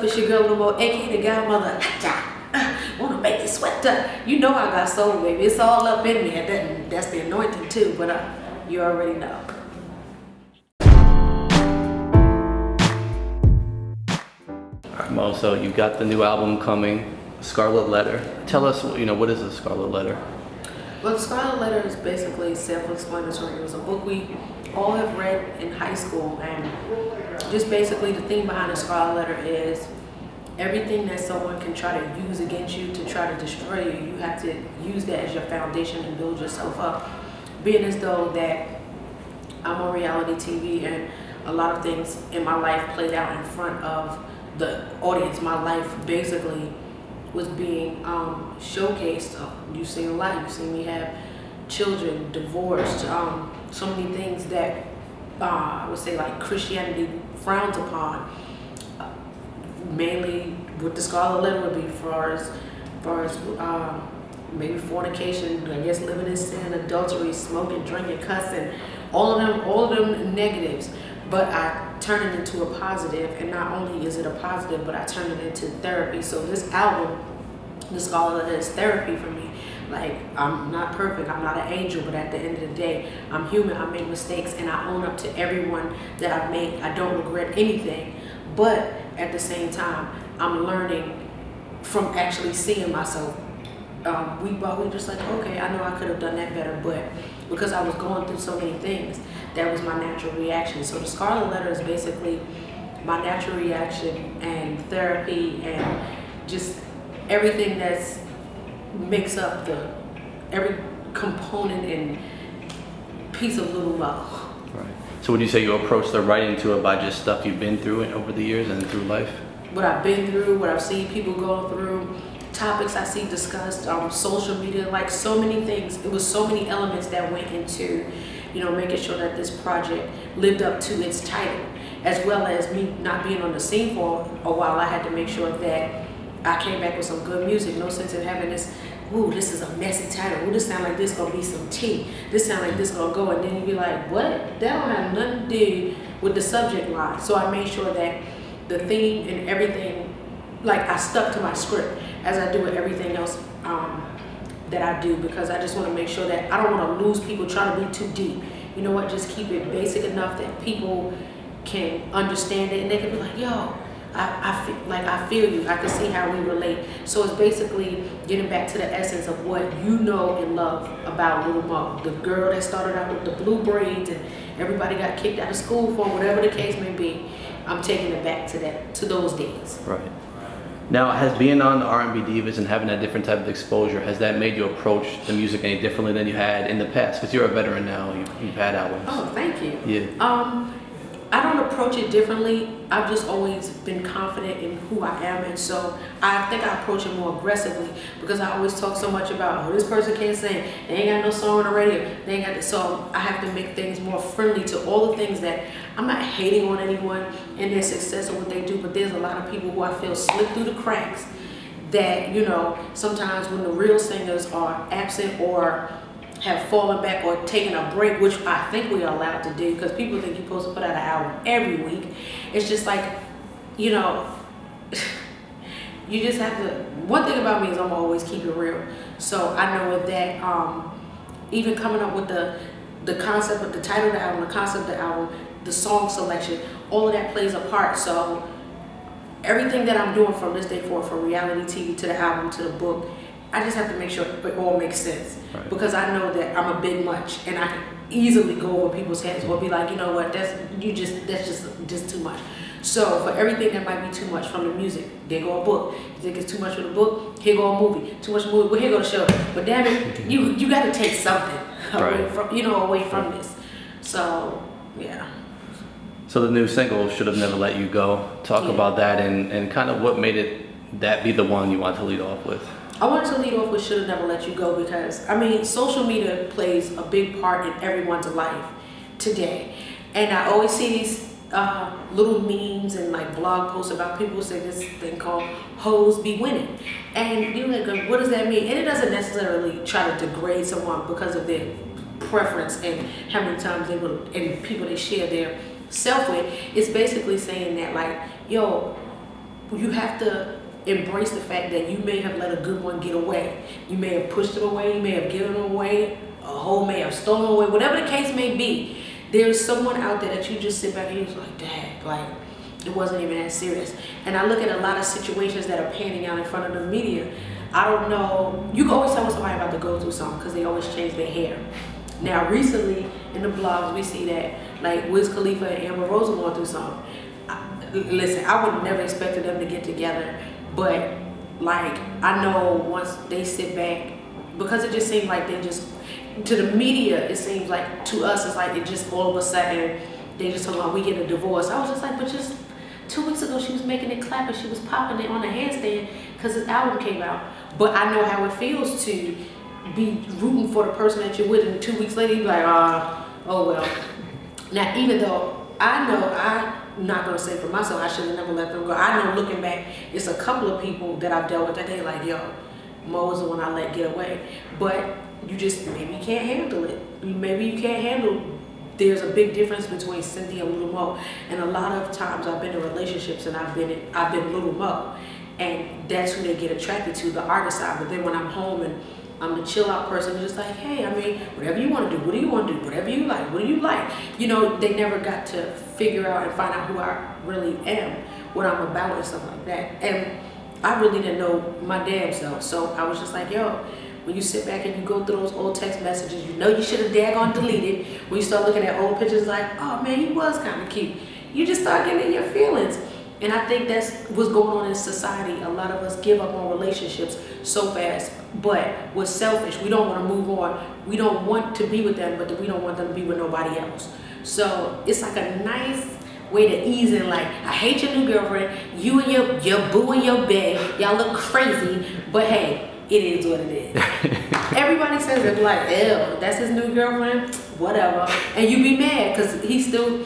up? It's your girl Lil Mo, aka the Godmother. Wanna make it sweat up. You know I got soul, baby. It's all up in me. That's the anointing too, but you already know. Alright, Mo, so you got the new album coming, SCARlet Letter. Tell us, what is the SCARlet Letter? Well, the SCARlet Letter is basically self-explanatory. It was a book we all have read in high school, and just basically the thing behind the SCARlet Letter is everything that someone can try to use against you to try to destroy you, you have to use that as your foundation and build yourself up. Being as though that I'm on reality TV and a lot of things in my life played out in front of the audience. My life basically was being showcased. You've seen a lot. You've seen me have children, divorced, so many things that I would say like Christianity frowns upon. Mainly what the SCARlet Letter would be far as maybe fornication, I guess living in sin, adultery, smoking, drinking, cussing, all of them negatives. But I turn it into a positive, and not only is it a positive, but I turn it into therapy. So this album, the SCARlet Letter, is therapy for me. Like, I'm not perfect, I'm not an angel, but at the end of the day, I'm human, I make mistakes, and I own up to everyone that I've made. I don't regret anything, but at the same time, I'm learning from actually seeing myself. We just like, okay, I know I could have done that better, but because I was going through so many things, that was my natural reaction. So the SCARlet Letter is basically my natural reaction and therapy and just everything that's makes up every component and piece of Lil Mo. Right. So would you say you approach the writing to it by just stuff you've been through over the years and through life? What I've been through, what I've seen people go through, topics I see discussed, social media, like so many things. It was so many elements that went into, making sure that this project lived up to its title, as well as me not being on the scene for a while. I had to make sure that I came back with some good music. No sense in having this, ooh, this is a messy title. Ooh, this sound like this gonna be some tea. This sound like this gonna go, and then you be like, what? That don't have nothing to do with the subject line. So I made sure that the theme and everything, like I stuck to my script as I do with everything else that I do, because I just want to make sure that I don't want to lose people trying to be too deep. You know what? Just keep it basic enough that people can understand it, and they can be like, yo, I feel you. I can see how we relate. So it's basically getting back to the essence of what you know and love about Lil Mo, the girl that started out with the blue braids and everybody got kicked out of school for, whatever the case may be. I'm taking it back to those days. Right. Now, has being on the R&B Divas and having that different type of exposure, has that made you approach the music any differently than you had in the past? Because you're a veteran now, you've had albums. Oh, thank you. Yeah. I don't approach it differently. I've just always been confident in who I am, and so I think I approach it more aggressively, because I always talk so much about, oh, this person can't sing, they ain't got no song on the radio, they ain't got this. So I have to make things more friendly to all the things that I'm not hating on anyone and their success or what they do, but there's a lot of people who I feel slip through the cracks that, sometimes when the real singers are absent or have fallen back or taken a break, which I think we are allowed to do, because people think you're supposed to put out an album every week. It's just like, you just have to, one thing about me is I'm always keep it real. So I know that even coming up with the concept of the title of the album, the concept of the album, the song selection, all of that plays a part. So everything that I'm doing from this day forward, from reality TV to the album to the book, I just have to make sure it all makes sense. Right. Because I know that I'm a big much, and I can easily go over people's heads or be like, you know what, that's just too much. So for everything that might be too much from the music, there go a book. You think it's too much for the book, here go a movie. Too much movie, well, here go the show. But damn it, you got to take something away from this. So yeah. So the new single, Should Have Never Let You Go. Talk about that and kind of what made that be the one you want to lead off with. I wanted to lead off with Should Have Never Let You Go because, social media plays a big part in everyone's life today. And I always see these little memes and like blog posts about people saying this thing called hoes be winning. And you're like, what does that mean? And it doesn't necessarily try to degrade someone because of their preference and how many times they will, and people they share their self with. It's basically saying that, like, yo, you have to embrace the fact that you may have let a good one get away. You may have pushed him away, you may have given him away, a hoe may have stolen away, whatever the case may be. There's someone out there that you just sit back and you're just like, dang, like, it wasn't even that serious. And I look at a lot of situations that are panning out in front of the media. I don't know, you can always tell when somebody about to go through something because they always change their hair. Now, recently, in the blogs, we see that, like, Wiz Khalifa and Amber Rose are going through something. Listen, I would have never expected them to get together, but, like, I know once they sit back, because it just seems like they just, to the media, it seems like, to us, it's like it just all of a sudden, they just talking about we get a divorce. I was just like, but just 2 weeks ago, she was making it clap and she was popping it on the handstand because his album came out. But I know how it feels to be rooting for the person that you're with, and 2 weeks later, you be like, oh well. Now, even though I know, I'm not going to say for myself, I should have never let them go. I know looking back, it's a couple of people that I've dealt with that they like, yo, Mo is the one I let get away. But you just, maybe you can't handle it. Maybe you can't handle, there's a big difference between Cynthia and Lil Mo. And a lot of times I've been in relationships and I've been Lil Mo. And that's who they get attracted to, the artist side. But then when I'm home and I'm the chill out person, just like, hey, I mean, whatever you want to do, what do you want to do? Whatever you like, what do you like? You know, they never got to figure out and find out who I really am, what I'm about and stuff like that. And I really didn't know my damn self. So I was just like, yo, when you sit back and you go through those old text messages, you know you should have daggone deleted. When you start looking at old pictures like, oh man, he was kind of cute. You just start getting in your feelings. And I think that's what's going on in society. A lot of us give up on relationships so fast, but we're selfish. We don't want to move on. We don't want to be with them, but we don't want them to be with nobody else. So it's like a nice way to ease in, like, I hate your new girlfriend, you and your boo in your bed, y'all look crazy, but hey, it is what it is. Everybody says it, like, ew, that's his new girlfriend, whatever. And you be mad because he still,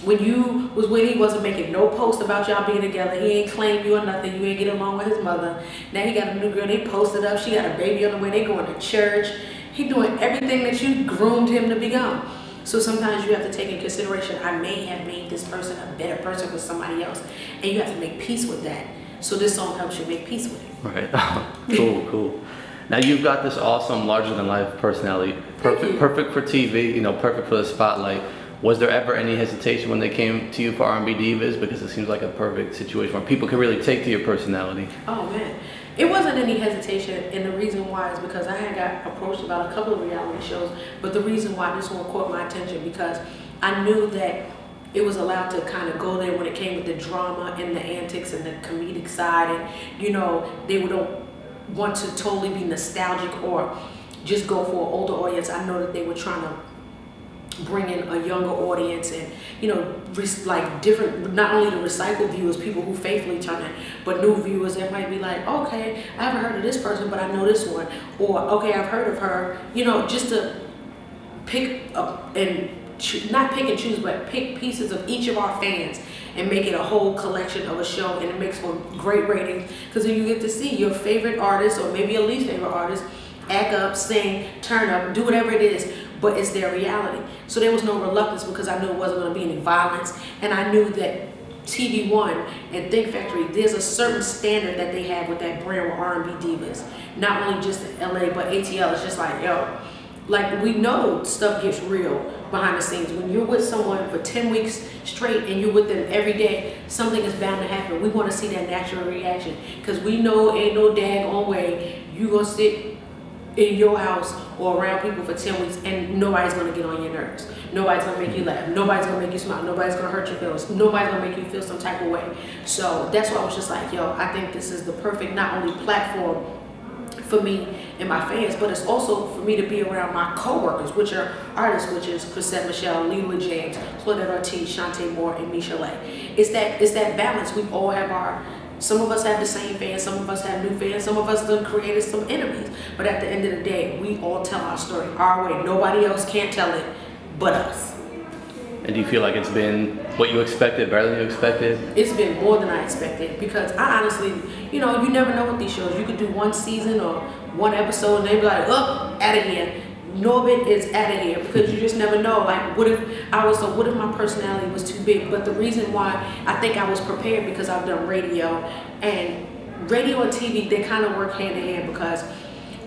when you was with, he wasn't making no post about y'all being together. He ain't claim you or nothing. You ain't get along with his mother. Now he got a new girl. They posted up. She got a baby on the way. They going to church. He doing everything that you groomed him to become. So sometimes you have to take in consideration, I may have made this person a better person for somebody else. And you have to make peace with that. So this song helps you make peace with it. Right. Cool, cool. Now you've got this awesome, larger-than-life personality. Perfect for TV, you know, perfect for the spotlight. Was there ever any hesitation when they came to you for R&B Divas? Because it seems like a perfect situation where people can really take to your personality. Oh man, it wasn't any hesitation, and the reason why is because I had got approached about a couple of reality shows, but the reason why this one caught my attention because I knew that it was allowed to kind of go there when it came with the drama and the antics and the comedic side, and you know, they don't want to totally be nostalgic or just go for an older audience. I know that they were trying to bring in a younger audience and, you know, like different, not only the recycled viewers, people who faithfully turn in, but new viewers that might be like, okay, I haven't heard of this person, but I know this one, or okay, I've heard of her, you know, just to pick up and not pick and choose, but pick pieces of each of our fans and make it a whole collection of a show, and it makes for great ratings because then you get to see your favorite artist or maybe your least favorite artist act up, sing, turn up, do whatever it is, but it's their reality. So there was no reluctance because I knew it wasn't going to be any violence, and I knew that TV One and Think Factory, there's a certain standard that they have with that brand with R&B Divas. Not only just in LA, but ATL. It's just like, yo, like we know stuff gets real behind the scenes. When you're with someone for 10 weeks straight and you're with them every day, something is bound to happen. We want to see that natural reaction because we know ain't no daggone way you gonna sit in your house or around people for 10 weeks and nobody's gonna get on your nerves. Nobody's gonna make you laugh. Nobody's gonna make you smile. Nobody's gonna hurt your feelings. Nobody's gonna make you feel some type of way. So that's why I was just like, yo, I think this is the perfect not only platform for me and my fans, but it's also for me to be around my co-workers, which are artists, which is Chrisette Michelle, Leela James, Claudette Ortiz, Shantae Moore, and Misha Lay. It's that balance. We all have our, some of us have the same fans, some of us have new fans, some of us have created some enemies. But at the end of the day, we all tell our story our way. Nobody else can't tell it but us. And do you feel like it's been what you expected, better than you expected? It's been more than I expected because I honestly, you know, you never know with these shows. You could do one season or one episode and they'd be like, oh, out of here. Norbit is out of here, because you just never know. Like, what if my personality was too big? But the reason why I think I was prepared, because I've done radio, and TV, they kind of work hand in hand. Because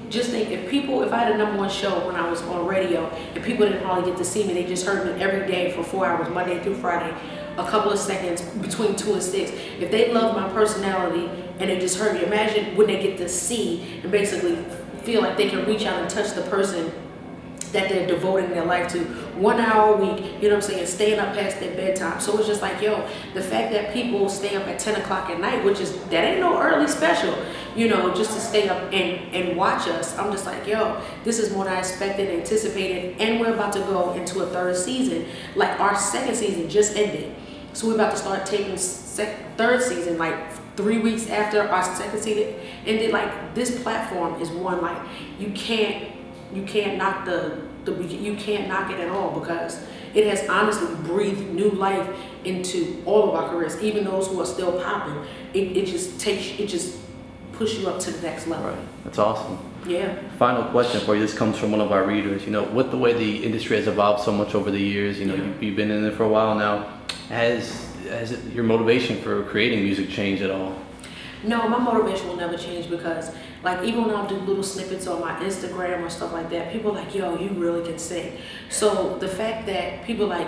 just think, if I had a #1 show when I was on radio and people didn't hardly get to see me, they just heard me every day for 4 hours, Monday through Friday, a couple of seconds between 2 and 6. If they love my personality and they just heard me, imagine when they get to see and basically feel like they can reach out and touch the person that they're devoting their life to, 1 hour a week, you know what I'm saying, staying up past their bedtime. So it's just like, yo, the fact that people stay up at 10 o'clock at night, that ain't no early special, you know, just to stay up and watch us. I'm just like, yo, this is more than I expected, anticipated, and we're about to go into a 3rd season. Like, our 2nd season just ended. So we're about to start taping 3rd season, like 3 weeks after our 2nd season ended. Like, this platform is one, like, you can't knock you can't knock it at all, because it has honestly breathed new life into all of our careers, even those who are still popping. It just push you up to the next level. Right. That's awesome. Yeah. Final question for you. This comes from one of our readers. You know, with the way the industry has evolved so much over the years, you know, you've been in it for a while now. Has your motivation for creating music changed at all? No, my motivation will never change, because like, even when I'll do little snippets on my Instagram or stuff like that, people are like, yo, you really can sing. So the fact that people like,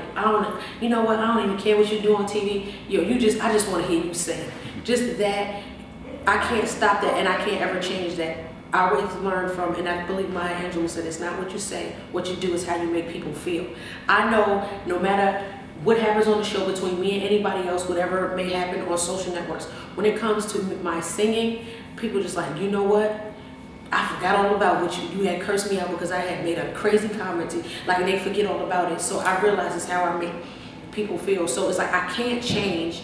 you know what, I don't even care what you do on TV, yo, I just want to hear you sing. Just that, I can't stop that, and I can't ever change that. I always learn from, and I believe Maya Angelou said, it's not what you say, what you do is how you make people feel. I know no matter what happens on the show between me and anybody else, whatever may happen on social networks, when it comes to my singing, people just like, you know what? I forgot all about what you had cursed me out because I had made a crazy comment, like, and they forget all about it. So I realize it's how I make people feel. So it's like, I can't change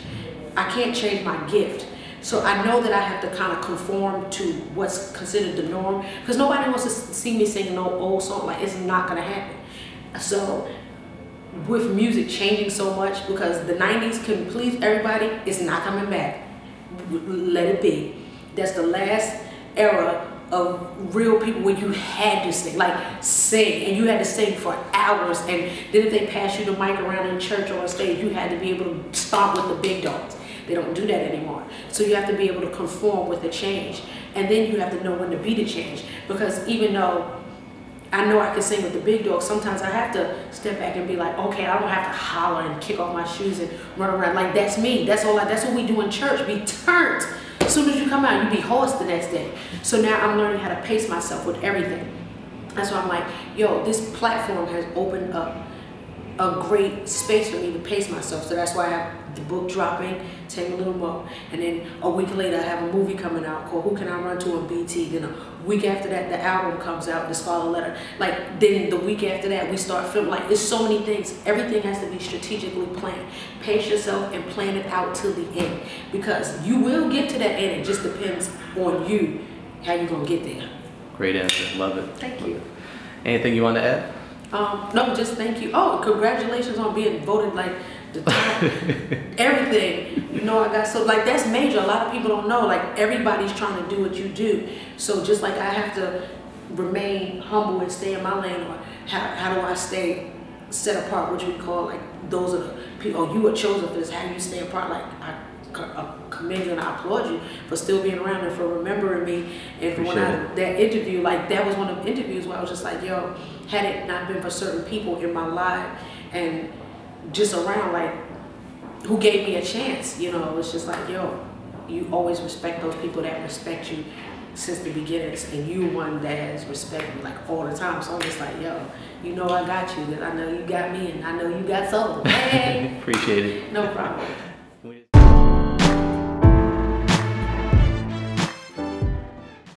my gift. So I know that I have to kind of conform to what's considered the norm, because nobody wants to see me singing no old song. Like, it's not gonna happen. So with music changing so much, because the 90s can please everybody, it's not coming back. Let it be. That's the last era of real people where you had to sing, and you had to sing for hours, and then if they pass you the mic around in church or on stage, you had to be able to stomp with the big dogs. They don't do that anymore. So you have to be able to conform with the change, and then you have to know when to be the change, because even though I know I can sing with the big dogs, sometimes I have to step back and be like, okay, I don't have to holler and kick off my shoes and run around. Like, that's me. That's what we do in church. Be turned. As soon as you come out, you be hoarse the next day. So now I'm learning how to pace myself with everything. That's why I'm like, yo, this platform has opened up a great space for me to pace myself. So that's why I have the book dropping, Lil Mo, and then a week later I have a movie coming out called Who Can I Run To on BT. Then a week after that, the album comes out, the SCARlet Letter. Like, then the week after that, we start filming. Like, it's so many things. Everything has to be strategically planned. Pace yourself and plan it out till the end, because you will get to that end. It just depends on you, how you're gonna get there. Great answer. Love it. Thank you. Anything you want to add? No, just thank you. Oh, congratulations on being voted like the top, everything. You know, that's major. A lot of people don't know, like, everybody's trying to do what you do. So just like I have to remain humble and stay in my lane, or how do I stay set apart, which we call, like, those are the people, oh, you were chosen for this, how do you stay apart? Like, I commend you and I applaud you for still being around and for remembering me. And for that interview, like, that was one of the interviews where I was just like, yo, had it not been for certain people in my life and just around, like, who gave me a chance, you know, it's just like, yo, you always respect those people that respect you since the beginnings, and you one that has respected me, like, all the time. So I'm just like, yo, you know I got you, that I know you got me, and I know you got soul. Hey. Appreciate it. No problem.